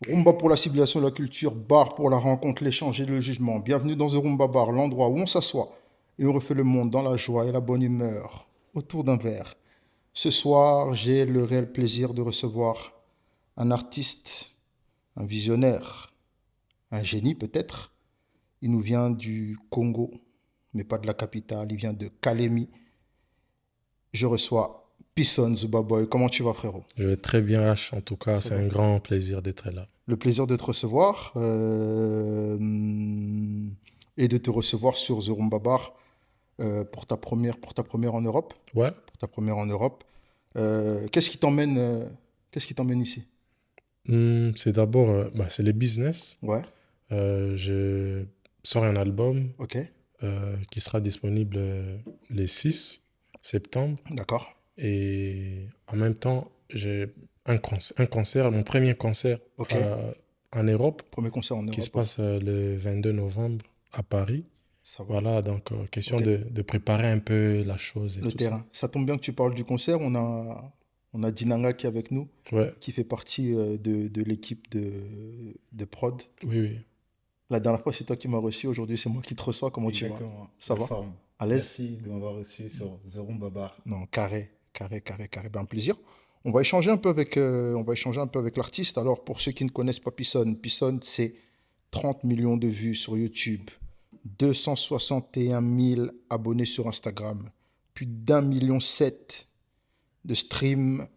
Rumba pour la civilisation, la culture, bar pour la rencontre, l'échange et le jugement. Bienvenue dans The Rumba Bar, l'endroit où on s'assoit et on refait le monde dans la joie et la bonne humeur, autour d'un verre. Ce soir, j'ai le réel plaisir de recevoir un artiste, un visionnaire, un génie peut-être. Il nous vient du Congo, mais pas de la capitale, il vient de Kalemi. Je reçois Pisson Zubaboy. Comment tu vas, frérot? Je vais très bien, H. En tout cas, Ça c'est va. un grand plaisir d'être là. Le plaisir de te recevoir et de te recevoir sur The Rumba Bar pour ta première en Europe. Ouais, Pour ta première en Europe. Qu'est-ce qui t'emmène ici? c'est d'abord c'est les business. Ouais, Je sors un album ok, qui sera disponible le 6 septembre. d'accord, Et en même temps, j'ai un concert, mon premier concert ok. en Europe, Premier concert en qui se Europe, ouais. passe le 22 novembre à Paris. Ça va. Voilà, donc question Ok, de préparer un peu la chose et le tout ça. terrain. Ça tombe bien que tu parles du concert. On a Dinanga qui est avec nous, Ouais, qui fait partie de l'équipe de prod. oui, oui. La dernière fois, c'est toi qui m'as reçu. Aujourd'hui, c'est moi qui te reçois. Comment tu vas? Exactement, Ça la va? forme. À l'aise? Merci de m'avoir reçu sur The Rumba Bar. Non, carré, carré, carré, carré. Ben, plaisir. On va échanger un peu avec l'artiste. Alors, pour ceux qui ne connaissent pas Pisson, Pisson, c'est 30 millions de vues sur YouTube, 261 000 abonnés sur Instagram, plus d'1,7 million de streams.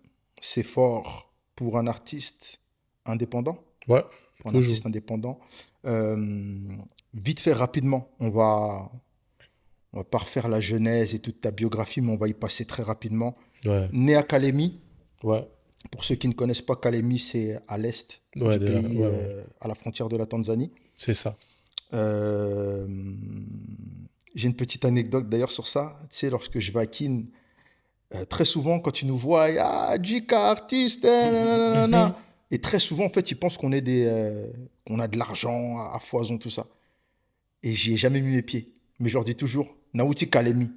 C'est fort pour un artiste indépendant. Ouais, Pour un toujours. artiste indépendant. Euh, Vite fait, rapidement, on va pas refaire la genèse et toute ta biographie, mais on va y passer très rapidement. Ouais, Né à Kalemi. ouais, Pour ceux qui ne connaissent pas, Kalemi, c'est à l'est ouais, du pays, ouais, ouais. à la frontière de la Tanzanie. C'est ça. Euh, j'ai une petite anecdote d'ailleurs sur ça. Tu sais, lorsque je vais à Kin, très souvent, quand ils nous voient, ah, Jika, artiste, nanana. Et très souvent, en fait, ils pensent qu'on a de l'argent à foison, tout ça. Et j'y ai jamais mis mes pieds. Mais je leur dis toujours, Naouti Kalemi.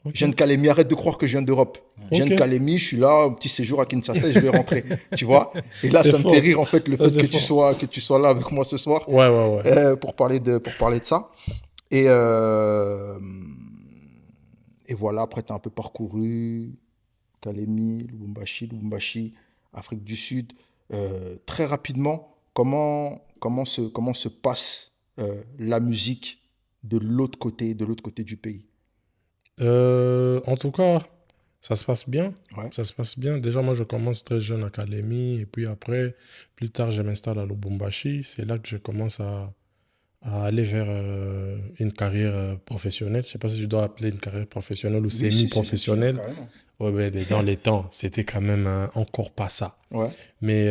Je Ok, viens de Kalemi, arrête de croire que je viens d'Europe. Je viens ok. de Kalemi, je suis là, un petit séjour à Kinshasa et je vais rentrer. Tu vois? Et là, C'est ça me fait fort. rire, en fait, le Ça, fait c'est fort. que tu sois là avec moi ce soir Ouais, ouais, ouais. pour parler de ça. Et, et voilà, après, tu as un peu parcouru Kalemi, Lubumbashi, Afrique du Sud. Très rapidement, comment se passe la musique de l'autre côté du pays? En tout cas, ça se passe bien. Ouais, Ça se passe bien. Déjà, moi, je commence très jeune à Kalemi. Et puis après, plus tard, je m'installe à Lubumbashi. C'est là que je commence à aller vers une carrière professionnelle. Je sais pas si je dois appeler une carrière professionnelle ou oui, si, bien sûr. semi-professionnelle. Carrément. Ouais, ouais, mais dans les temps, c'était quand même encore pas ça. Ouais, Mais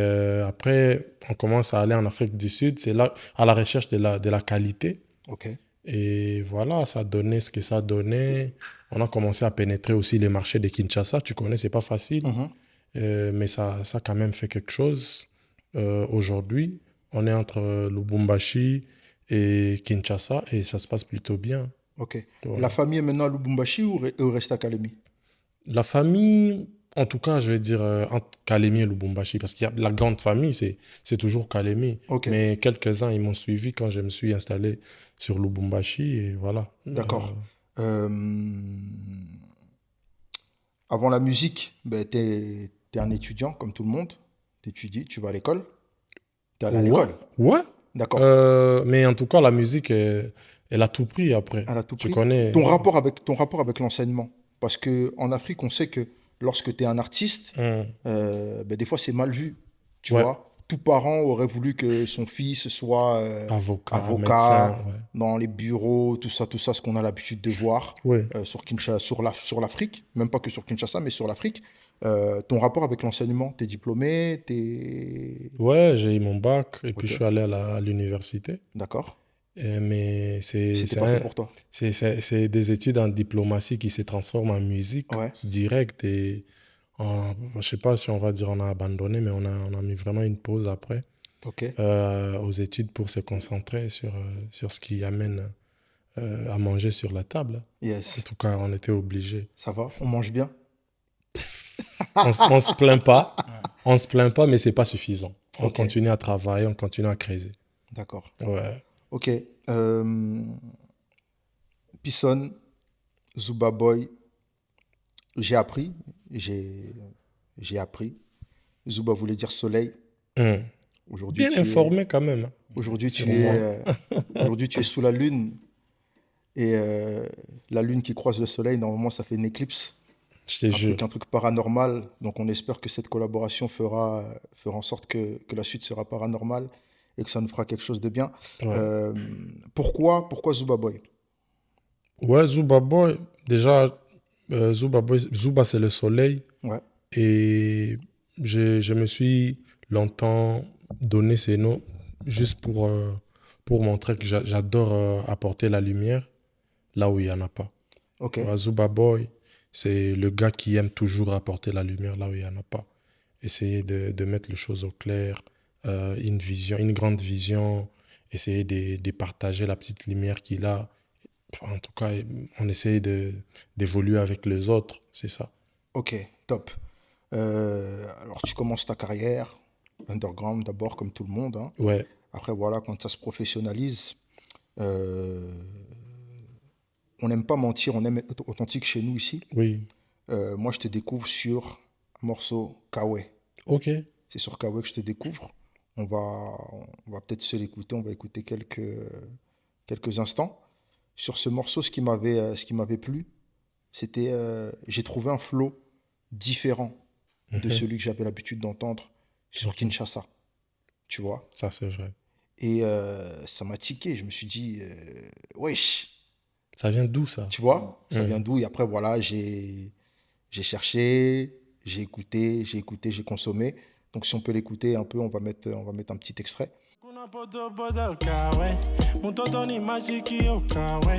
après, on commence à aller en Afrique du Sud. C'est là, à la recherche de la qualité. ok. Et voilà, ça donnait ce que ça donnait. On a commencé à pénétrer aussi les marchés de Kinshasa. Tu connais, c'est pas facile. Mhm. Mais ça a quand même fait quelque chose. Aujourd'hui, on est entre Lubumbashi et Kinshasa et ça se passe plutôt bien. Ok. La Voilà. famille est maintenant à Lubumbashi ou reste à Kalemi? La famille, en tout cas, je vais dire entre Kalemi et Lubumbashi, parce qu'il y a la grande famille, c'est toujours Kalemi. Ok, Mais quelques-uns, ils m'ont suivi quand je me suis installé sur Lubumbashi et voilà. d'accord. Euh, Avant la musique, ben, t'es un étudiant comme tout le monde. T'étudies, tu vas à l'école. T'es allé à Ouais, l'école. ouais. D'accord. Mais en tout cas, la musique, elle a tout pris après. Elle a tout Tu pris. connais. Ton rapport avec l'enseignement. Parce que en Afrique, on sait que lorsque tu es un artiste, Hum, ben, des fois c'est mal vu. Tu ouais, vois, tout parent aurait voulu que son fils soit avocat, avocat médecin, ouais. dans les bureaux, tout ça, ce qu'on a l'habitude de voir Ouais. sur Kinshasa, sur l'Afrique, même pas que sur Kinshasa, mais sur l'Afrique. Ton rapport avec l'enseignement, t'es diplômé, t'es... Ouais, j'ai eu mon bac et puis Ok, je suis allé à l'université. d'accord. Mais C'était pas fait pour toi. c'est des études en diplomatie qui se transforment en musique Ouais, directe et je sais pas si on va dire on a abandonné, mais on a mis vraiment une pause après ok. aux études pour se concentrer sur ce qui amène à manger sur la table. En Yes, tout cas, on était obligés. ça va, on mange bien. On se plaint pas, on se plaint pas, mais c'est pas suffisant. On Ok, continue à travailler, on continue à creuser. d'accord. Ouais. Ok. Pisson, Zuba Boy, j'ai appris. J'ai j'ai appris. Zuba voulait dire soleil. Hmm. Aujourd'hui, Bien tu es, informé quand même, hein, aujourd'hui, sur tu es, moi. aujourd'hui, tu es sous la lune. Et la lune qui croise le soleil, normalement, ça fait une éclipse. Je te jure. Un truc paranormal. Donc, on espère que cette collaboration fera en sorte que la suite sera paranormale et que ça nous fera quelque chose de bien. Ouais. Euh, pourquoi Zuba Boy? Ouais, Zuba Boy, déjà, Zuba c'est le soleil. Ouais, Et je me suis longtemps donné ces noms juste pour montrer que j'adore apporter la lumière là où il n'y en a pas. ok, Tu vois, Zuba Boy, c'est le gars qui aime toujours apporter la lumière là où il n'y en a pas. Essayer de mettre les choses au clair, une vision, une grande vision, essayer de partager la petite lumière qu'il a. Enfin, en tout cas, on essaye d'évoluer avec les autres, c'est ça. ok, top. Alors, tu commences ta carrière, underground d'abord, comme tout le monde, hein. Ouais, Après, voilà, quand ça se professionnalise, euh, on n'aime pas mentir, on aime être authentique chez nous ici. oui. Moi, je te découvre sur un morceau Kawe. Ok. C'est sur Kawe que je te découvre. On va peut-être se l'écouter, on va écouter quelques instants. Sur ce morceau, ce qui m'avait plu, c'était, j'ai trouvé un flow différent de Mhm. celui que j'avais l'habitude d'entendre sur Ok. Kinshasa, tu vois. Ça, c'est vrai. Et ça m'a tiqué, je me suis dit, wesh, Ça vient d'où, ça? tu vois, ça Hmm. vient d'où? Et après, voilà, j'ai cherché, j'ai écouté, j'ai consommé. Donc si on peut l'écouter un peu, on va mettre un petit extrait. Kuna poto poto kawe Mutoto ni mashiki yo kawe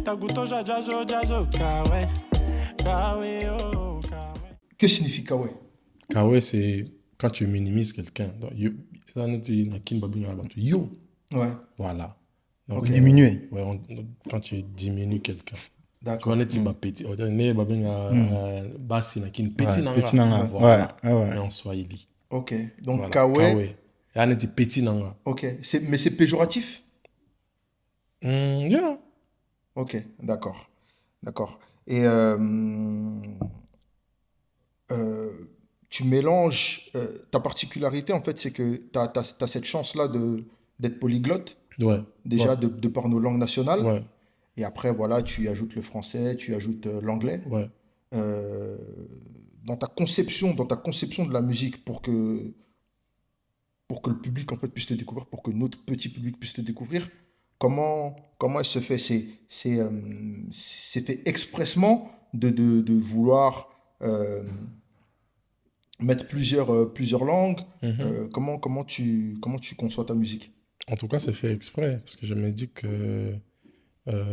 Takutosha jazo jazo kawe Kawe yo kawe Que signifie Kawe? Kawe, c'est quand tu minimises quelqu'un. Donc, ça nous dit, na kin babi nga batu, yo. Ouais, Voilà. Donc, ok, Diminuer. ouais, quand tu diminues quelqu'un. Tu d'accord. connais, tu petit. On dit, babi nga, basi na kin petit Ouais, nanga. petit nanga. Voilà. Ouais, ouais, Mais ouais. en swahili. Ok, donc Voilà. Kawe, Kawe. Yani dit petit nanga. ok. Mais c'est péjoratif? Yeah. Ok, d'accord. D'accord. Et euh, tu mélanges, ta particularité, en fait, c'est que tu as cette chance-là d'être polyglotte, Ouais. Ouais. déjà de par nos langues nationales. Ouais. Et après, voilà, tu y ajoutes le français, tu y ajoutes l'anglais. Ouais. Euh, dans ta conception de la musique pour que le public en fait puisse te découvrir, pour que notre petit public puisse te découvrir, comment elle se fait? C'est fait expressement de vouloir mettre plusieurs langues. Mhm. Comment tu conçois ta musique? En tout cas, c'est fait exprès, parce que je me dis que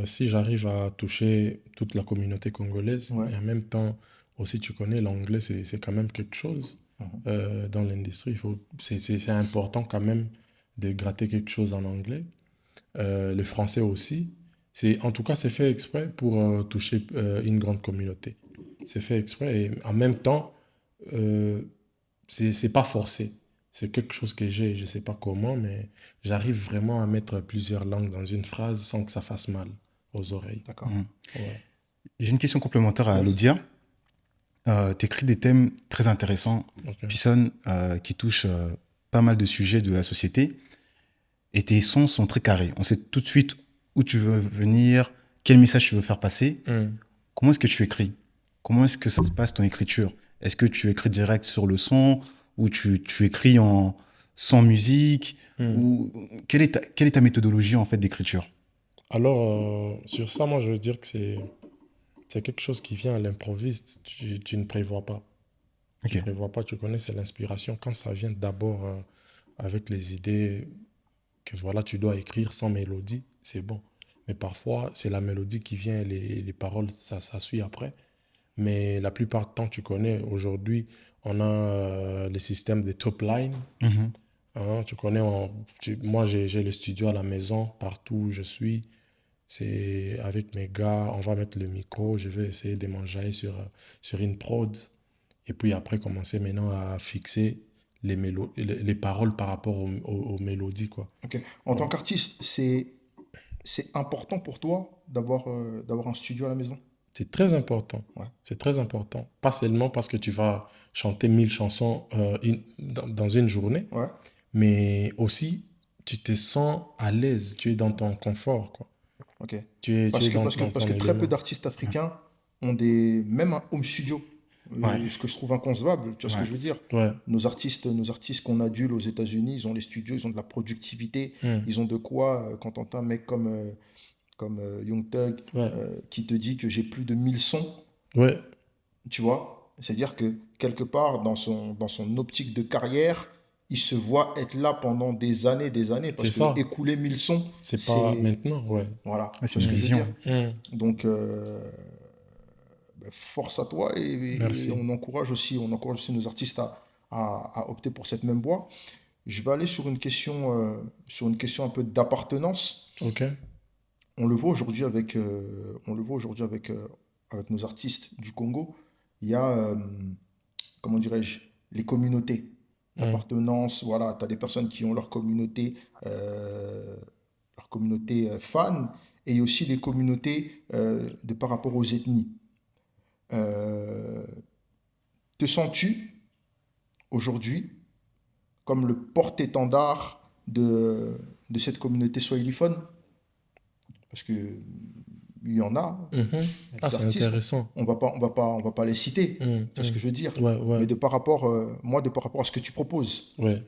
si j'arrive à toucher toute la communauté congolaise, Ouais. et en même temps, aussi, tu connais, l'anglais, c'est quand même quelque chose Mhm. dans l'industrie. C'est important quand même de gratter quelque chose en anglais. Le français aussi. En tout cas, c'est fait exprès pour toucher une grande communauté. C'est fait exprès et en même temps, euh, c'est pas forcé. C'est quelque chose que j'ai, je sais pas comment, mais j'arrive vraiment à mettre plusieurs langues dans une phrase sans que ça fasse mal aux oreilles. D'accord. Ouais. J'ai une question complémentaire à Yes. Lodia. Tu écris des thèmes très intéressants, Ok. Pisson, qui touchent pas mal de sujets de la société. Et tes sons sont très carrés. On sait tout de suite où tu veux venir, quel message tu veux faire passer. Hmm. Comment est-ce que tu écris? Comment est-ce que ça se passe ton écriture? Est-ce que tu écris direct sur le son ou tu écris sans musique Hmm. ou quelle est ta méthodologie en fait d'écriture? Alors, sur ça, moi, je veux dire que c'est quelque chose qui vient à l'improviste. Tu ne prévois pas. Tu Ok. prévois pas, tu connais, c'est l'inspiration. Quand ça vient d'abord avec les idées que voilà, tu dois écrire sans mélodie, c'est bon. Mais parfois, c'est la mélodie qui vient et les paroles, ça suit après. Mais la plupart du temps, tu connais, aujourd'hui, on a les systèmes de top line. Mhm. Hein, tu connais, moi, j'ai le studio à la maison, partout où je suis. C'est avec mes gars, on va mettre le micro, je vais essayer de m'enjailler sur une prod. Et puis après, commencer maintenant à fixer les paroles par rapport aux mélodies, quoi. Ok. En tant qu'artiste, c'est important pour toi d'avoir un studio à la maison? C'est très important. Ouais. C'est très important. Pas seulement parce que tu vas chanter 1000 chansons dans une journée, Ouais. mais aussi tu te sens à l'aise, tu es dans ton confort, quoi. Ok. Tu es Parce dans que ton très peu élément. d'artistes africains ont même un home studio. Ouais. Ce que je trouve inconcevable, tu vois ce que Ouais. je veux dire? Ouais. Nos artistes qu'on adule aux États-Unis, ils ont les studios, ils ont de la productivité, Hmm. ils ont de quoi, quand t'entends un mec comme Young Thug Ouais. qui te dit que j'ai plus de 1000 sons, Ouais. tu vois? C'est-à-dire que quelque part, dans son optique de carrière, il se voit être là pendant des années, parce C'est que ça. écouler 1000 sons, C'est pas maintenant, ouais. Voilà, Ah, tu c'est vois ce une que je veux vision. dire? Hmm. Donc, force à toi et Merci. on encourage aussi nos artistes à opter pour cette même voie. Je vais aller sur une question un peu d'appartenance. Ok. On le voit aujourd'hui avec nos artistes du Congo. Il y a, comment dirais-je, les communautés d'appartenance. Voilà, tu as des personnes qui ont leur communauté fan, et il y a aussi les communautés par rapport aux ethnies. Euh, Te sens-tu aujourd'hui comme le porte-étendard de cette communauté swahiliphone? Parce que il y en a, Mhm. il y a des Ah, c'est artistes, intéressant. on va pas les citer, Hmm. c'est ce que je veux dire. Ouais, ouais. Mais de par rapport à ce que tu proposes, Ouais.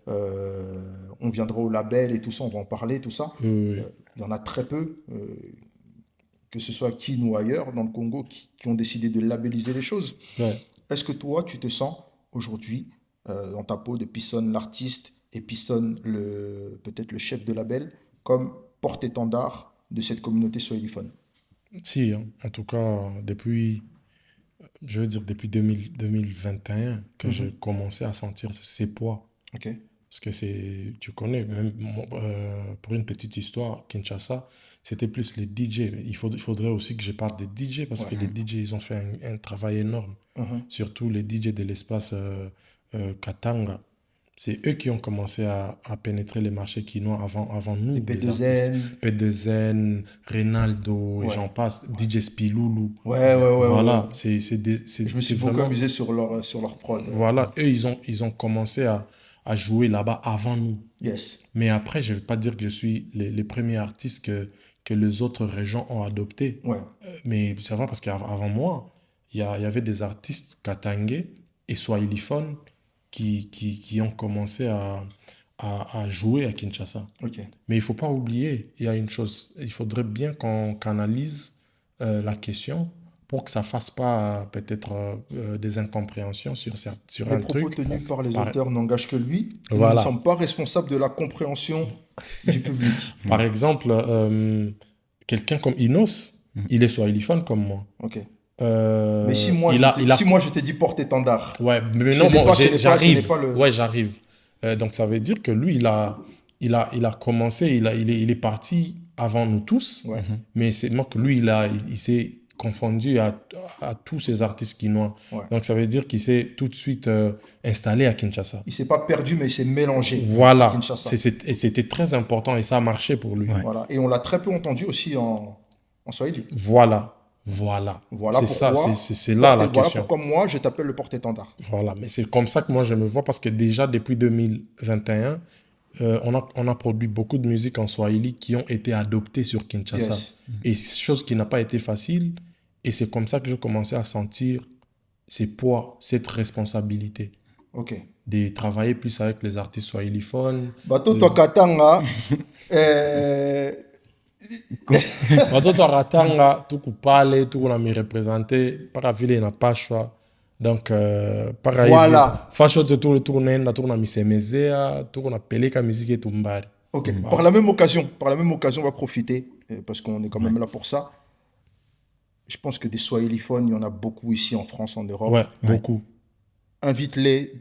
on viendra au label et tout ça, on va en parler, tout ça. Oui. Il y en a très peu, que ce soit à Kin ou ailleurs dans le Congo, qui ont décidé de labelliser les choses. Ouais. Est-ce que toi, tu te sens aujourd'hui dans ta peau de Pisson l'artiste et Pisson peut-être le chef de label comme porte-étendard de cette communauté swahiliphone? Si, hein. En tout cas, depuis 2021 que j'ai commencé à sentir ces poids. Ok. Parce que tu connais, même pour une petite histoire, Kinshasa, c'était plus les DJ. Il faudrait aussi que je parle des DJ parce que les DJ, ils ont fait un travail énorme. Surtout les DJ de l'espace Katanga. C'est eux qui ont commencé à pénétrer les marchés quinois avant nous. Les les artistes. P2N. P2N, Reynaldo, et Ouais. j'en passe, DJ Spiloulou. Ouais. Voilà, ouais. c'est Je me suis beaucoup vraiment... amusé sur leur prod. Voilà, eux, ils ont commencé à jouer là-bas avant nous. Yes. Mais après, je ne vais pas dire que je suis les premiers artistes que les autres régions ont adoptés. Ouais. Mais c'est vrai parce qu'avant moi, il y avait des artistes katangais et swahiliphones qui ont commencé à jouer à Kinshasa. Ok. Mais il ne faut pas oublier, il y a une chose, il faudrait bien qu'on canalise la question pour que ça ne fasse pas peut-être des incompréhensions sur Les un propos truc. tenus par les Par- auteurs n'engagent que lui. Et Voilà. nous ne sommes pas responsables de la compréhension du public. Par exemple, quelqu'un comme Inos, il est swahiliphone comme moi. Ok. Euh, Mais si moi, je t'ai dit porte-étendard, Ouais, mais Ce non, n'est bon, pas- ce n'est pas- ce j'arrive. n'est pas le- Ouais, j'arrive. Donc ça veut dire que lui, il a commencé, il est parti avant nous tous. Ouais. Mais c'est moi que lui, il s'est confondu à tous ces artistes quinois. Ouais. Donc ça veut dire qu'il s'est tout de suite installé à Kinshasa. il s'est pas perdu, mais il s'est mélangé à Voilà. Kinshasa. Et c'était très important et ça a marché pour lui. Ouais. Voilà. Et on l'a très peu entendu aussi en Swahili. Voilà. Voilà C'est ça, pourquoi- c'est là la Voilà question. pourquoi moi, je t'appelle le porte-étendard. Voilà, mais c'est comme ça que moi je me vois parce que déjà depuis 2021, on a produit beaucoup de musique en Swahili qui ont été adoptées sur Kinshasa. Yes. Et chose qui n'a pas été facile. Et c'est comme ça que j'ai commencé à sentir ces poids, cette responsabilité Ok. de travailler plus avec les artistes swahiliphones. Bato Katanga, Watoto ratanga tukupale tukuna mi representer para vile inapashwa donc para Voilà. hivi fasho tunaenda tukuna misemezea tukuna peleka muziki yetu mbali. ok. Par la même occasion, on va profiter, parce qu'on est quand même là pour ça. Je pense que des swahiliphones, il y en a beaucoup ici en France, en Europe. Ouais, beaucoup. Invite-les.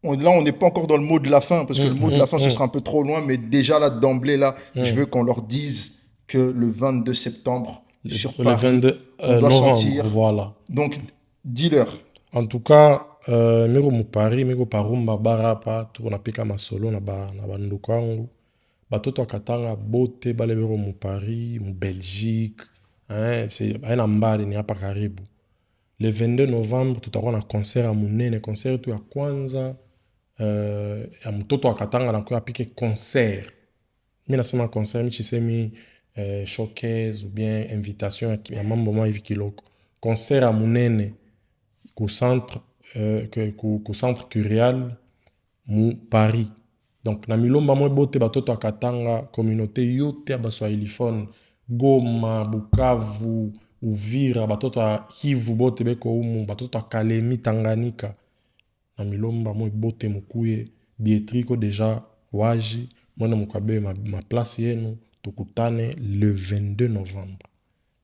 Là, on n'est pas encore dans le mot de la fin, parce que le mot de la fin, ce sera un peu trop loin, mais déjà là, d'emblée, là, je veux qu'on leur dise que le 22 septembre, sur Le Paris, 22 on doit novembre, sentir. voilà. Donc, dis-leur. En tout cas, miko mu Paris, miko parumba barapa, tunapika masolo na banduku yangu. Batoto ya Katanga bote bale biko mu Paris, mu Belgique, c'est aina mbali ni hapa karibu. Le 22 novembre tutakuwa na concert ya munene, concert tu ya kwanza ya mtoto wa Katanga na kwa apike concert. Mimi nasema concert, mimi chisemi showcase ou bien invitation ya mambo mwa hivi kiloko. Concert ya munene ku centre centre Curial mu Paris. Donc na milomba mwe bote batoto ya Katanga, communauté yote ya baswahiliphone, Goma, Bukavu, Uvira, batoto ya Kivu bote beko umu, batoto ya Kalemi, Tanganyika. Na milomba mwe bote mukuye, Bietriko deja waji, mwene mukabe ma place yenu, tukutane le 22 novembre.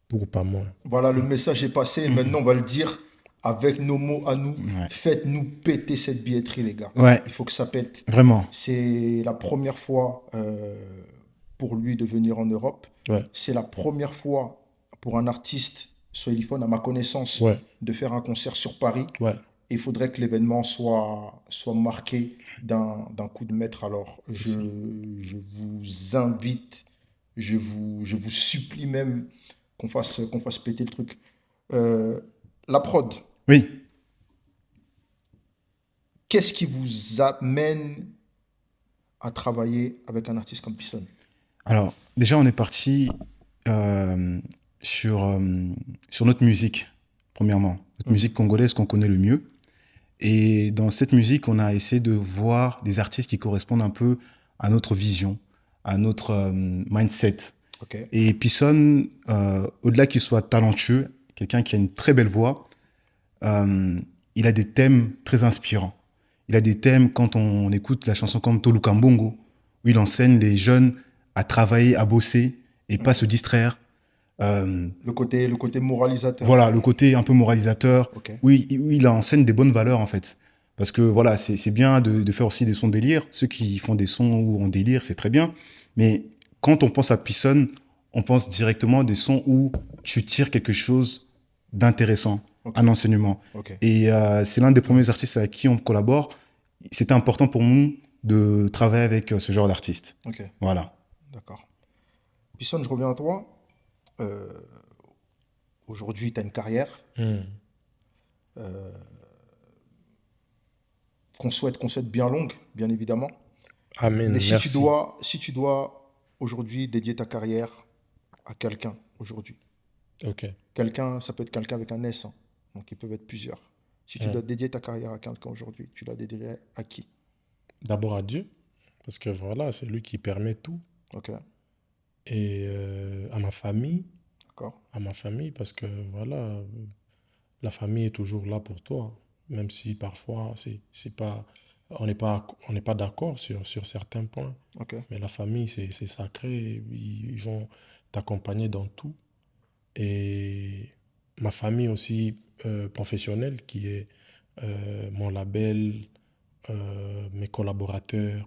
Tukupa moi. Voilà, le message est passé. Maintenant, on va le dire avec nos mots à nous. Ouais. Faites-nous péter cette billetterie, les gars. Ouais. Il faut que ça pète. Vraiment. C'est la première fois pour lui de venir en Europe. Ouais. C'est la première fois pour un artiste swahiliphone, à ma connaissance, Ouais. de faire un concert sur Paris. Ouais. Il faudrait que l'événement soit marqué d'un coup de maître. Alors, je vous invite, je vous supplie même qu'on fasse péter le truc. La prod, Oui. qu'est-ce qui vous amène à travailler avec un artiste comme Pisson? Alors, déjà, on est parti sur notre musique, premièrement. Notre musique congolaise qu'on connaît le mieux. Et dans cette musique, on a essayé de voir des artistes qui correspondent un peu à notre vision, à notre mindset. Ok. Et Pisson, au-delà qu'il soit talentueux, quelqu'un qui a une très belle voix, il a des thèmes très inspirants. Il a des thèmes, quand on écoute la chanson comme Toluka Mbongo, où il enseigne les jeunes à travailler, à bosser et pas se distraire. Le côté moralisateur. Voilà, le côté un peu moralisateur, Ok. où il enseigne des bonnes valeurs en fait. Parce que voilà, c'est bien de faire aussi des sons délire. Ceux qui font des sons où on délire, c'est très bien. Mais quand on pense à Pisson, on pense directement des sons où tu tires quelque chose d'intéressant, Ok. un enseignement. Ok. Et c'est l'un des premiers artistes avec qui on collabore. C'était important pour nous de travailler avec ce genre d'artiste. Ok. Voilà. D'accord. Pisson, je reviens à toi. Aujourd'hui, tu as une carrière qu'on souhaite bien longue, bien évidemment. Amen. Mais Merci. si tu dois aujourd'hui dédier ta carrière à quelqu'un aujourd'hui, Ok. quelqu'un, ça peut être quelqu'un avec un S, hein, donc ils peuvent être plusieurs. Si tu dois dédier ta carrière à quelqu'un aujourd'hui, tu la dédierais à qui? D'abord à Dieu, parce que voilà, c'est lui qui permet tout. Ok, Et à ma famille, d'accord. parce que voilà, la famille est toujours là pour toi, même si parfois c'est pas, on n'est pas d'accord sur certains points. Ok, Mais la famille, c'est sacré, ils vont t'accompagner dans tout. Et ma famille aussi professionnelle, qui est mon label, mes collaborateurs,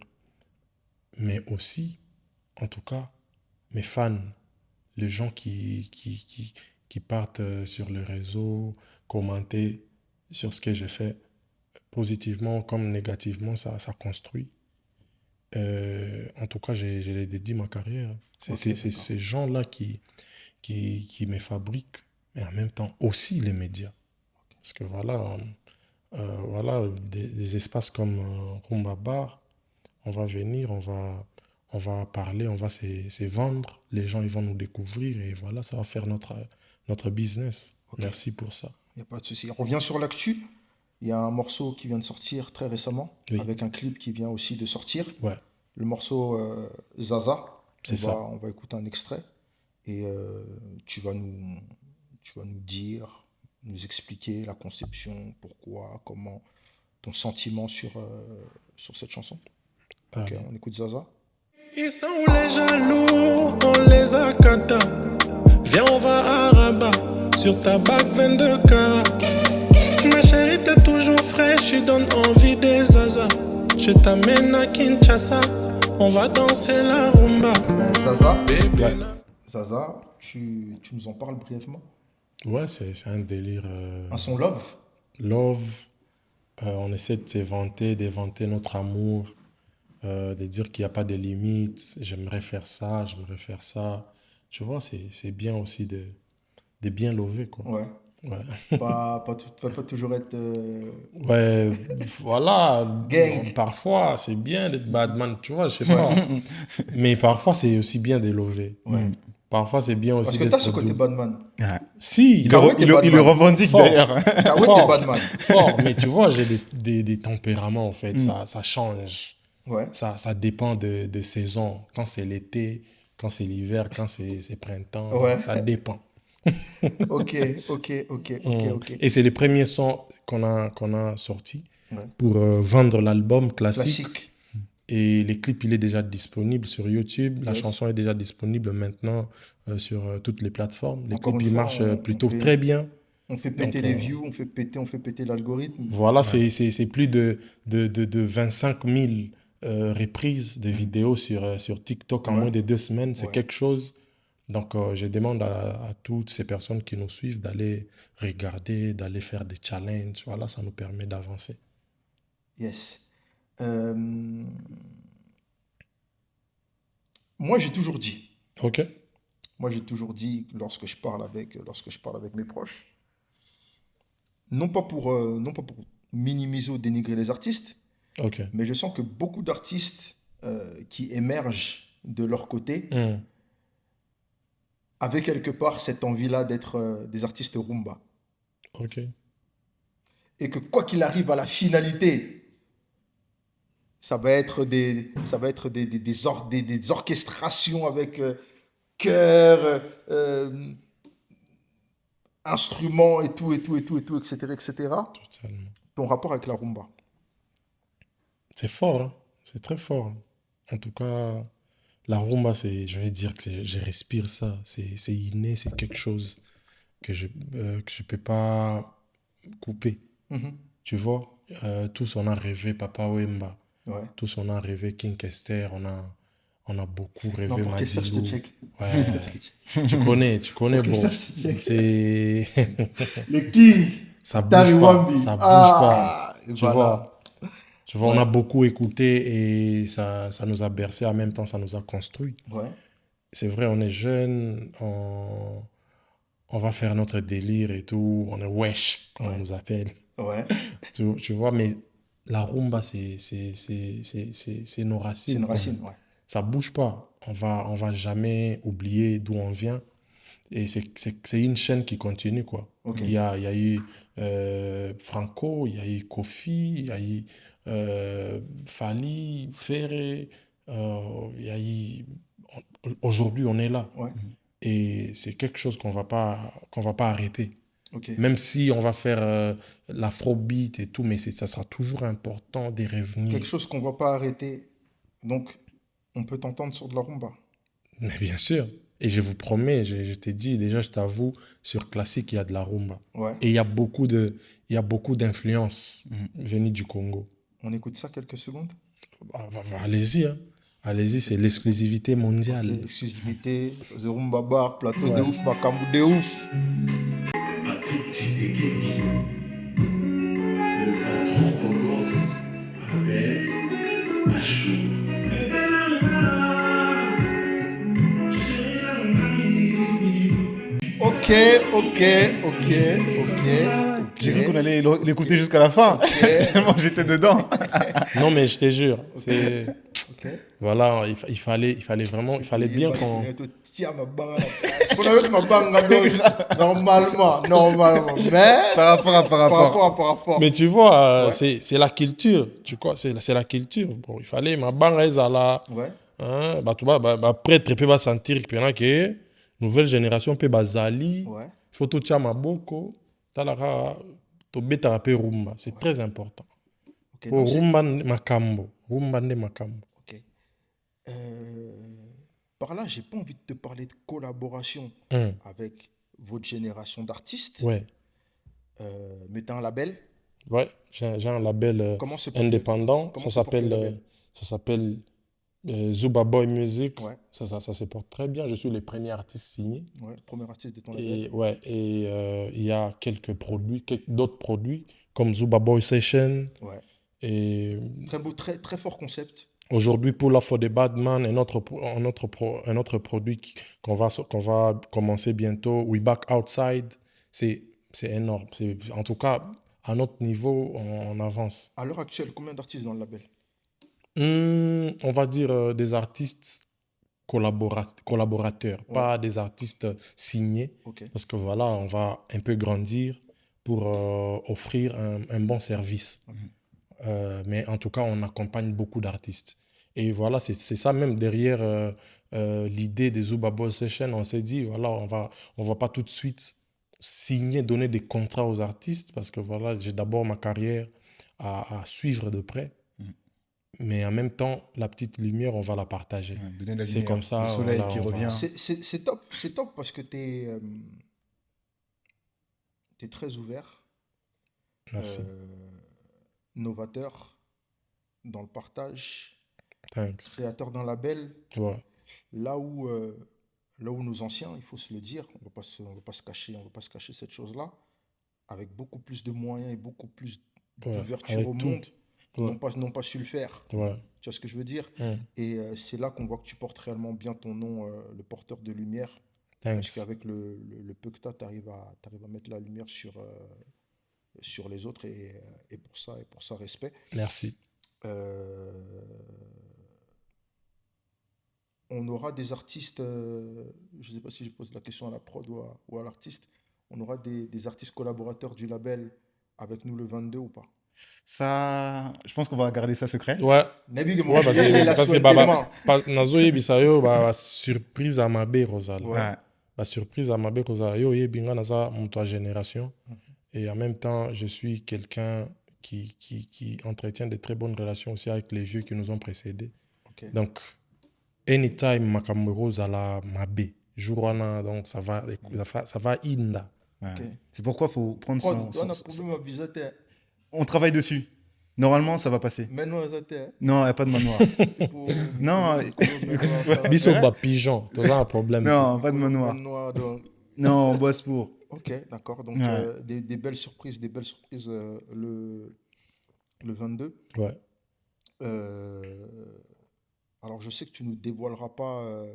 mais aussi, en tout cas, mes fans, les gens qui partent sur les réseaux, commenter sur ce que j'ai fait, positivement comme négativement, ça construit. En tout cas, j'ai dédié ma carrière. C'est Ok, d'accord. ces gens-là qui me fabriquent, mais en même temps aussi les médias. Parce que voilà, voilà des espaces comme Rumba Bar, on va venir, on va parler, on va se vendre, les gens ils vont nous découvrir et voilà, ça va faire notre business. Ok. Merci pour ça. il n'y a pas de souci. On revient sur l'actu. Il y a un morceau qui vient de sortir très récemment, Oui. avec un clip qui vient aussi de sortir. Ouais, Le morceau Zaza. C'est ça. On va écouter un extrait et tu vas nous dire, nous expliquer la conception, pourquoi, comment, ton sentiment sur cette chanson. Ok, Allez. on écoute Zaza. Ils sont les jaloux, on les a cata. Viens, on va à Rabat, sur ta bague 22 carats. Ma chérie, t'es toujours fraîche, tu donnes envie des zaza. Je t'amène à Kinshasa, on va danser la rumba. Zaza, Baby, Ouais. Zaza, tu nous en parles brièvement. Ouais, c'est un délire Un son love. love, On essaie de s'éventer, d'éventer notre amour, de dire qu'il n'y a pas de limites. J'aimerais faire ça, j'aimerais faire ça. Tu vois, c'est bien aussi de bien lover, quoi. Ouais. Ouais. Pas toujours être. Ouais, voilà. Gang. Parfois, c'est bien d'être badman, tu vois, je sais pas. Mais parfois, c'est aussi bien de lover. Ouais. Parfois, c'est bien aussi Parce que t'as ce d'être côté doux. badman. Ouais. Si, Kawhi, t'es Il le badman. revendique Fort. d'ailleurs. Kawhi, t'es fort, badman. fort. Mais tu vois, j'ai des tempéraments, en fait. Ça change. Ouais. Ça dépend de saison. Quand c'est l'été, quand c'est l'hiver, quand c'est printemps, Ouais. ça dépend. Ok. Et c'est les premiers sons qu'on a sortis Ouais. pour vendre l'album classique. Classique. Et les clips, il est déjà disponible sur YouTube. La Yes. chanson est déjà disponible maintenant sur toutes les plateformes. Les Encore clips, une ils fois, marchent on plutôt fait- très bien. On fait péter Donc, les views, on fait péter l'algorithme. Voilà, c'est plus de 25 000 reprises de vidéos sur TikTok en Ouais. moins de 2 semaines. C'est Ouais. quelque chose. Donc, je demande à toutes ces personnes qui nous suivent d'aller regarder, d'aller faire des challenges. Voilà, ça nous permet d'avancer. Yes. Moi, j'ai toujours dit. OK? Moi, j'ai toujours dit lorsque je parle avec mes proches, non pas pour minimiser ou dénigrer les artistes, OK. mais je sens que beaucoup d'artistes qui émergent de leur côté Hmm. avaient quelque part cette envie-là d'être des artistes rumba. OK. Et que quoi qu'il arrive à la finalité, ça va être des orchestrations avec chœur, instruments et tout, etc., etc. Totalement. Ton rapport avec la rumba. C'est fort, hein. C'est très fort, hein. En tout cas, la rumba, je vais dire que je respire ça. C'est inné, c'est quelque chose que je peux pas couper. Mhm. Tu vois, tous on a rêvé Papa Wemba, Ouais. tous on a rêvé King Kester, on a beaucoup rêvé Non, pour Kester, je te Madilou. check. Ouais, tu connais, Pour bro. Kester, je te check. C'est Les Kings. ça bouge Tariwambi. pas, ça bouge Ah, pas. et Tu voilà. vois. Tu vois, on a beaucoup écouté et ça nous a bercé, en même temps, ça nous a construit. Ouais. C'est vrai, on est jeunes, on va faire notre délire et tout, on est wesh, comme on nous appelle. Ouais. Tu vois, mais la rumba, c'est nos C'est racines. une racine, ouais. Ça bouge pas. On va jamais oublier d'où on vient. Et c'est une chaîne qui continue, quoi. Ok. Il y a eu Franco, il y a eu Kofi, il y a eu Fally, Ferré, il y a eu... Aujourd'hui, on est là. Ouais. Et c'est quelque chose qu'on va pas arrêter. Ok. Même si on va faire l'afrobeat et tout, mais ça sera toujours important de revenir. Quelque chose qu'on ne va pas arrêter. Donc, on peut t'entendre sur de la rumba. Mais bien sûr. Et je vous promets, je t'ai dit, déjà, je t'avoue, sur Classique, il y a de la rumba. Ouais. Et il y a beaucoup d'influences venues du Congo. On écoute ça quelques secondes. Allez-y, hein. Allez-y, c'est l'exclusivité mondiale. Ok, exclusivité, The Rumba Bar, plateau de Ouais. ouf, Makambu de ouf. Patrick Tshisekedi, le patron au gosse, avec Machou. Ok. J'ai cru qu'on allait l'écouter jusqu'à la fin. Tellement j'étais dedans. Non, mais je te jure, c'est... Ok. Voilà, il fallait vraiment, il fallait bien qu'on... Tiens, ma banga. Pour la ma banga, normalement. Mais, Par rapport. Mais Mais tu vois, Ouais. c'est la culture, tu vois, c'est la culture. Bon, il fallait, ma banga, là, ouais. hein, bah, tu vois, bah, prêtre peut sentir que nouvelle génération peut bazali, Ouais. photo tia maboko, talara, to betara pe rumba, c'est très important. Ok. Oh, donc c'est- rumba nde makambo. ok. Par là, j'ai pas envie de te parler de collaboration avec votre génération d'artistes. Ouais, Mais t'as un label. ouais, j'ai un label Comment se porte le- indépendant, comment se porte le label ça s'appelle Zuba Boy Music, Ouais. ça se porte très bien. Je suis le premier artiste signé. Ouais, premier artiste de ton label. Et ouais, il y a d'autres produits comme Zuba Boy Session. Ouais. Et Très beau, très, très fort concept. aujourd'hui, Pull Up for the Badman, un autre produit qu'on va commencer bientôt, We Back Outside. C'est énorme. En tout cas, à notre niveau, on avance. À l'heure actuelle, combien d'artistes dans le label? On va dire des artistes collaborateurs, Ouais. pas des artistes signés. Ok. Parce que voilà, on va un peu grandir pour offrir un bon service. Mais en tout cas, on accompagne beaucoup d'artistes. Et voilà, c'est ça même derrière l'idée des Zuba Boy Session. On s'est dit, voilà, on va pas tout de suite signer, donner des contrats aux artistes parce que voilà, j'ai d'abord ma carrière à suivre de près. Mais en même temps, la petite lumière, on va la partager. Ouais, donner de la C'est lumière, comme ça, le soleil voilà, qui on va- revient. C'est top parce que tu es très ouvert, Merci. novateur dans le partage, Thanks. créateur d'un label. Ouais. Là où nos anciens, il faut se le dire, on va pas se cacher cette chose-là, avec beaucoup plus de moyens et beaucoup plus Ouais, d'ouverture avec au tout. monde, Ouais. n'ont pas su le faire. Ouais. Tu vois ce que je veux dire? Mm. Et c'est là qu'on voit que tu portes réellement bien ton nom, le porteur de lumière. Parce Thanks. qu'avec le peu que tu as, tu arrives à mettre la lumière sur les autres et pour ça, respect. Merci. Euh, on aura des artistes, je ne sais pas si je pose la question à la prod ou à l'artiste, on aura des artistes collaborateurs du label avec nous le 22 ou pas? Ça, je pense qu'on va garder ça secret. Ouais. Nabi, Ouais, parce que baba, nazo yebisa yo ba surprise à ma bé Rosal. Ouais. La surprise à ma bé Rosal. Yo yebinga naza mon génération. Et en même temps, je suis quelqu'un qui entretient de très bonnes relations aussi avec les vieux qui nous ont précédés. Ok. Donc, anytime makambo Rosala ma bé. Jourwana, donc ça va inda. Ouais. Ok. C'est pourquoi il faut prendre Oh, son... on a problème à bisater. On travaille dessus. Normalement, ça va passer. Mais non, ça t'est. Non, il n'y a pas de manoir. Non. Biso ba pigeon, tu as un problème. Non, pas de manoir. Non, on bosse pour. Ok, d'accord. Donc, Ouais. des belles surprises, le 22. Ouais. Alors, je sais que tu ne nous dévoileras pas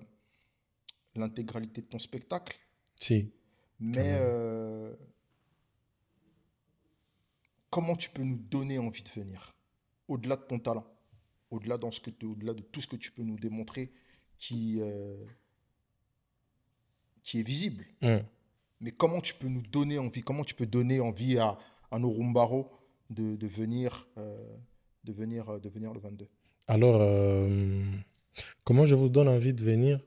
l'intégralité de ton spectacle, Si. mais comment tu peux nous donner envie de venir, au-delà de ton talent, au-delà de tout ce que tu peux nous démontrer qui est visible. Mais comment tu peux nous donner envie, comment tu peux donner envie à nos Rumbaro de venir le 22? Alors, comment je vous donne envie de venir?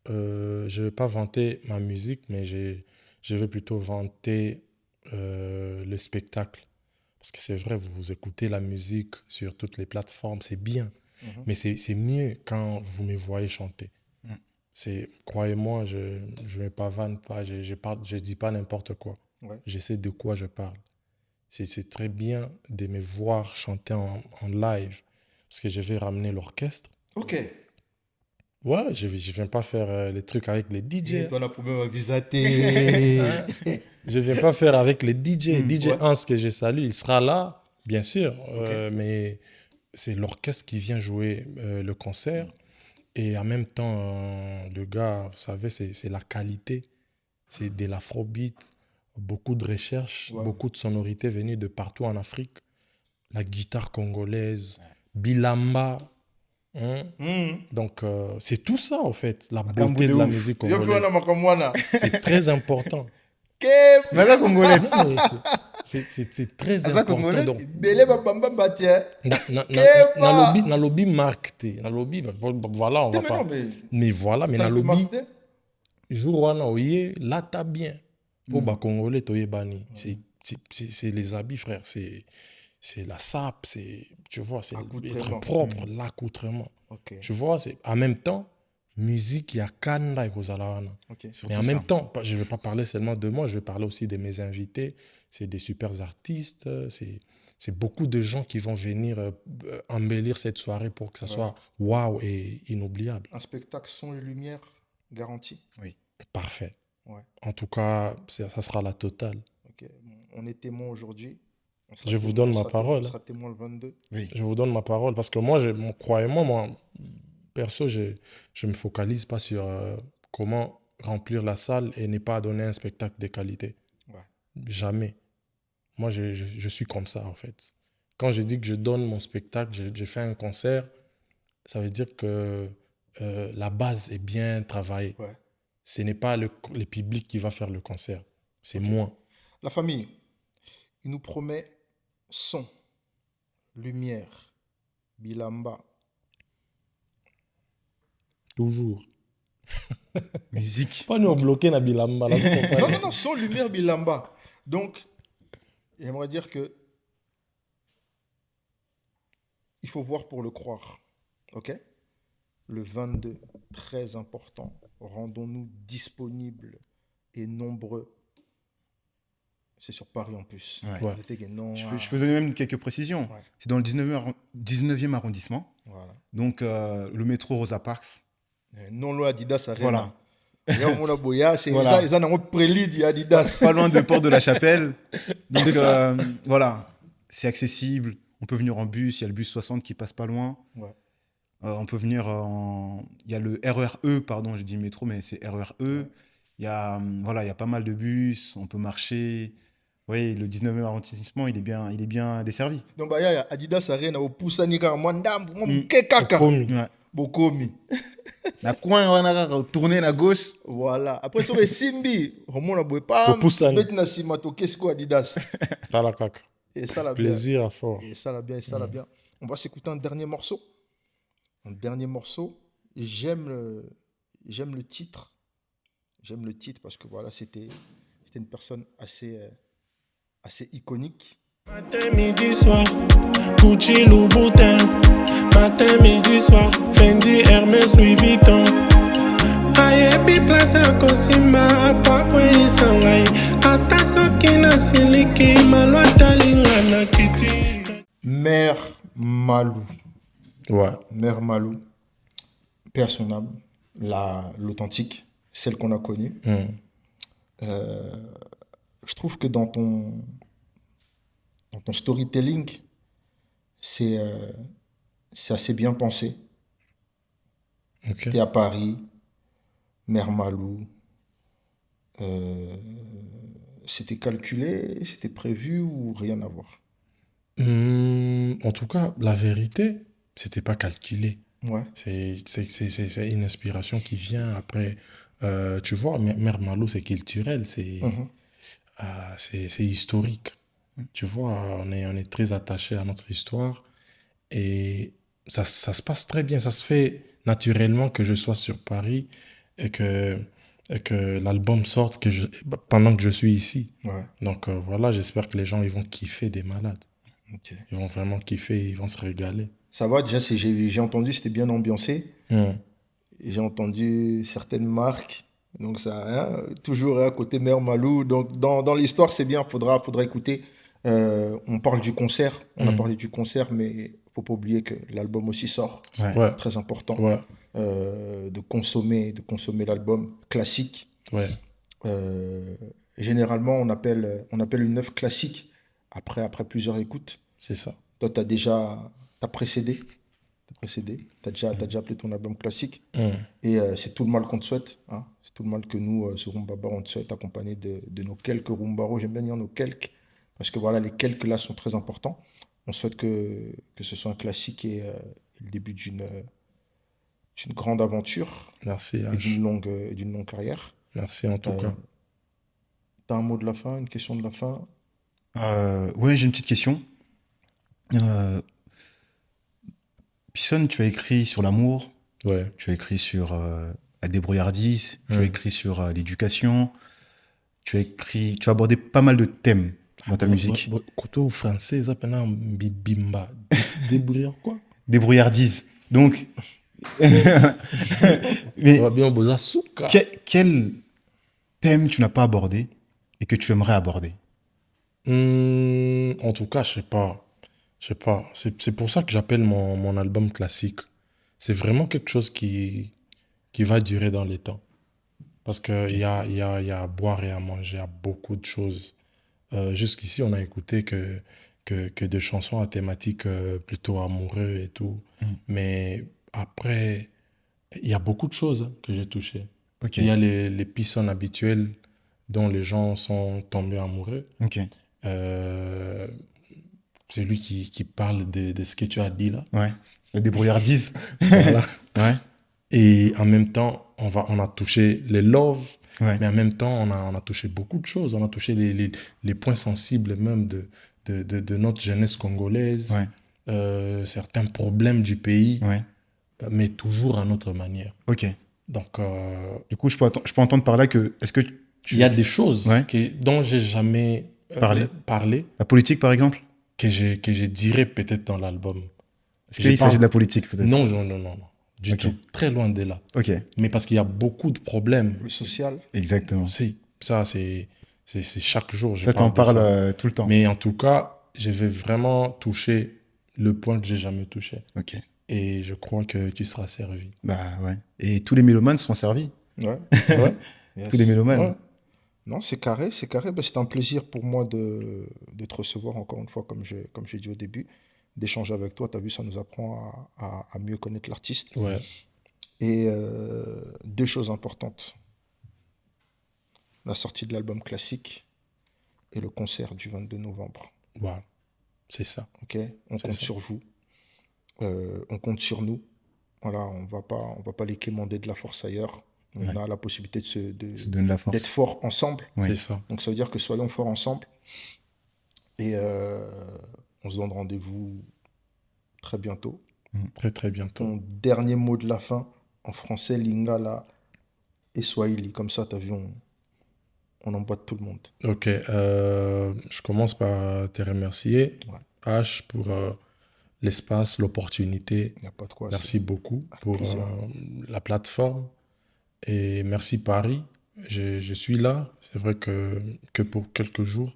Je ne vais pas vanter ma musique, mais je vais plutôt vanter le spectacle. Parce que c'est vrai, vous écoutez la musique sur toutes les plateformes, c'est bien. Mais c'est mieux quand vous me voyez chanter. Croyez-moi, je ne me pavane pas, je dis pas n'importe quoi. Ouais. Je sais de quoi je parle. C'est très bien de me voir chanter en live. Parce que je vais ramener l'orchestre. Ok. Ouais, je viens pas faire les trucs avec les DJ. Toi, on a problème à visater. Je viens pas faire avec les DJ. DJ ouais. Hans que je salue, il sera là, bien sûr. Ok. Mais c'est l'orchestre qui vient jouer le concert. Et en même temps, le gars, vous savez, c'est la qualité. C'est de l'afrobeat, beaucoup de recherches, Ouais. beaucoup de sonorités venues de partout en Afrique. La guitare congolaise, bilamba. Donc, c'est tout ça, en fait, la beauté de la musique congolaise. C'est très important. Mais la congolaise. C'est très ça, important. congolais? Donc, na lobby marqué. Na lobby, voilà, on va pas. Mais voilà, mais na lobby, jour wana oye, là t'as bien. Pour ba congolais toye bani. C'est les habits, frère. C'est la sape, tu vois, c'est être propre, l'accoutrement. Ok. Tu vois, en même temps, musique ya kanda ekozala wana. Ok. Surtout Mais en ça. même temps, je ne vais pas parler seulement de moi, je vais parler aussi de mes invités. C'est des super artistes, c'est beaucoup de gens qui vont venir embellir cette soirée pour que ça soit waouh et inoubliable. Un spectacle son et lumière garanti. Parfait. Ouais. En tout cas, ça sera la totale. Ok. Bon, on est témoin aujourd'hui. On sera Je vous témoin- donne on ma sera parole, On hein. sera témoin le 22. Oui. Je vous donne ma parole parce que moi, croyez-moi, moi, perso, je me focalise pas sur comment remplir la salle et ne pas donner un spectacle de qualité. Ouais. Jamais. Moi, je suis comme ça, en fait. Quand je dis que je donne mon spectacle, je fais un concert, ça veut dire que la base est bien travaillée. Ouais. Ce n'est pas le public qui va faire le concert, c'est moi. La famille, il nous promet son, lumière, bilamba. Toujours. Musique. Pas nous bloquer na bilamba. Là, vous comprenez? Non, son, lumière, bilamba. Donc, j'aimerais dire que il faut voir pour le croire. Ok? Le 22, très important. Rendons-nous disponibles et nombreux. C'est sur Paris en plus. Ouais. Ouais. J'étais que non, Je peux donner même quelques précisions. Ouais. C'est dans le 19e arrondissement. Voilà. Donc, le métro Rosa Parks. Non, lo Adidas Arena. Voilà. Voilà. Mon aboya, c'est Voilà. ça, ils en ont prélude Adidas. Pas loin de Porte de la Chapelle. Donc, C'est ça. voilà. C'est accessible. On peut venir en bus. Il y a le bus 60 qui passe pas loin. Ouais. On peut venir en... Il y a le RERE, pardon, j'ai dit métro, mais c'est RERE. Il y a, voilà, il y a pas mal de bus. On peut marcher. Oui, le 19e arrondissement, il est bien desservi. Donc, bah, il y a Adidas Arena au Poussanika, Mwandam, Kekaka. Komi. Ouais. Bokomi. La coin, on a tourné à gauche. Voilà. Après, sur les Simbi, on a beau pas. Au Poussani. Maintenant, Simato, qu'est-ce que Adidas? Tala kaka. Et ça, la bien. Plaisir à fort. Et ça, la bien, et ça, la bien. On va s'écouter un dernier morceau. Un dernier morceau. J'aime le titre. J'aime le titre parce que voilà, c'était une personne assez iconique. Matin, midi, soir, Gucci, Louboutin. Matin, midi, soir, Fendi, Hermès, Louis Vuitton. Ayebi place à Kosima, Pakwe Isangai. Ata soki na siliki, malwa talinga na kiti. Mère Malou. Ouais. Mère Malou. Personnable. L'authentique. Celle qu'on a connue. Je trouve que dans ton storytelling, c'est assez bien pensé. Ok. T'es à Paris, Mère Malou. C'était calculé, c'était prévu ou rien à voir? En tout cas, la vérité, c'était pas calculé. Ouais, C'est une inspiration qui vient après. Tu vois, Mère Malou, c'est culturel, c'est historique. Tu vois, on est très attaché à notre histoire et ça se passe très bien. Ça se fait naturellement que je sois sur Paris et que l'album sorte pendant que je suis ici. ouais, Donc voilà, j'espère que les gens ils vont kiffer des malades. ok. Ils vont vraiment kiffer, ils vont se régaler. Ça va, déjà, j'ai entendu, c'était bien ambiancé. J'ai entendu certaines marques. Donc, ça, hein, toujours à côté Mère Malou. Donc, dans l'histoire, c'est bien, faudra écouter. On parle du concert, on a parlé du concert, mais faut pas oublier que l'album aussi sort. Ouais. Ouais, Très important. ouais, De consommer l'album classique. ouais. Généralement, on appelle une œuvre classique après plusieurs écoutes. C'est ça. Toi, t'as précédé. T'as déjà appelé ton album classique. Et c'est tout le mal qu'on te souhaite. Hein. C'est tout le mal que nous, sur Rumbabar, on te souhaite, accompagné de nos quelques Rumbaros. J'aime bien dire nos quelques, parce que voilà, les quelques là sont très importants. On souhaite que ce soit un classique et le début d'une grande aventure Merci, et H. d'une longue carrière. Merci en tout cas. T'as un mot de la fin, une question de la fin? Ouais, j'ai une petite question. Pisson, tu as écrit sur l'amour, Ouais. tu as écrit sur la débrouillardise, tu as écrit sur l'éducation, tu as abordé pas mal de thèmes dans ta musique. Couteau français, ça s'appelle un bibimba. Débrouillard quoi? Débrouillardise. Donc, Mais On va bien boza souka. quel thème tu n'as pas abordé et que tu aimerais aborder? En tout cas, je sais pas. Je sais pas. C'est pour ça que j'appelle mon album classique. C'est vraiment quelque chose qui va durer dans les temps. Parce qu'il y a à boire et à manger, à beaucoup de choses. Jusqu'ici, on a écouté que des chansons à thématique plutôt amoureux et tout. Mais après, il y a beaucoup de choses hein, que j'ai touchées. Ok, Il y a les pissons habituels dont les gens sont tombés amoureux. ok, Euh, c'est lui qui parle de ce que tu as dit là. ouais. La débrouillardise. Voilà. Ouais, Et en même temps, on a touché les loves, ouais, mais en même temps, on a touché beaucoup de choses. On a touché les points sensibles même de notre jeunesse congolaise, ouais, certains problèmes du pays, ouais. mais toujours à notre manière. Ok. Donc, Du coup, je peux entendre par là que, est-ce que il y a des choses Ouais. dont j'ai jamais parlé la politique, par exemple? que j'ai dirais peut-être dans l'album. Est-ce J'ai qu'il pas- s'agit de la politique, peut-être? Non, non, non, non, non. Du Ok. tout. Très loin de là. Ok, Mais parce qu'il y a beaucoup de problèmes. Le social. exactement. Si, ça, c'est chaque jour. Je Ça, t'en parle de parles ça. tout le temps. Mais en tout cas, je vais vraiment toucher le point que j'ai jamais touché. Ok. Et je crois que tu seras servi. Bah ouais. Et tous les mélomanes seront servis. Ouais. Ouais. Yes. Tous les mélomanes. Ouais. Non, c'est carré, c'est carré. Ben, c'est un plaisir pour moi de te recevoir encore une fois, comme j'ai dit au début, d'échanger avec toi. Tu as vu, ça nous apprend à mieux connaître l'artiste. Ouais. Et deux choses importantes. La sortie de l'album classique et le concert du 22 novembre. Voilà. C'est ça. Ok, on C'est compte ça. sur vous. On compte sur nous. Voilà, on va pas les quémander de la force ailleurs. On a la possibilité Se donne la force. d'être forts ensemble. Ouais. C'est ça. Donc ça veut dire que soyons forts ensemble. Et on se donne rendez-vous très bientôt. Très, très bientôt. Ton dernier mot de la fin en français, Lingala et Swahili. Comme ça, t'as vu, on emboîte tout le monde. Ok. Je commence par te remercier, Ouais. H, pour l'espace, l'opportunité. Il n'y a pas de quoi. Merci beaucoup pour plaisir. la plateforme. Et merci Paris. Je suis là. C'est vrai que pour quelques jours.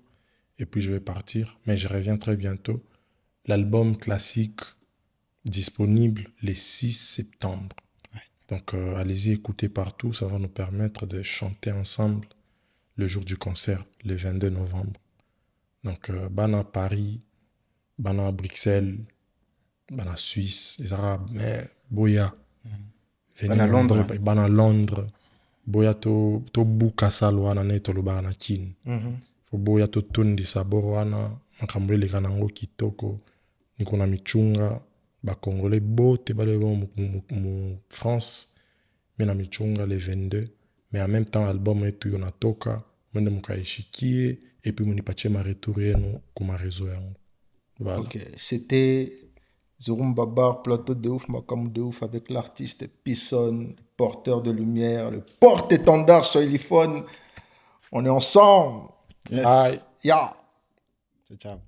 Et puis je vais partir. Mais je reviens très bientôt. L'album classique disponible le 6 septembre. Donc allez-y, écoutez partout. Ça va nous permettre de chanter ensemble le jour du concert, le 22 novembre. Donc Bana Paris, Bana Bruxelles, Bana Suisse, les Arabes, mais Boya. Venez Bana Londres. Bana Londres. Boya to buka salwana ne to lobaka na kin. Fo boya to tondi saboro wana makambo eleka nango kitoko niko na michunga bakongolais bote bale mu France mais na michunga le 22 mais en même temps album yetu yonatoka mwende mukaishikie et puis munipatie ma retour yenu kuma réseau yangu. Voilà. Ok, c'était Zorum Babar, plateau de ouf, Makam de ouf avec l'artiste Pisson, porteur de lumière, le porte-étendard Swahiliphone. On est ensemble. Yes. Aïe. Ya. Ciao, ciao.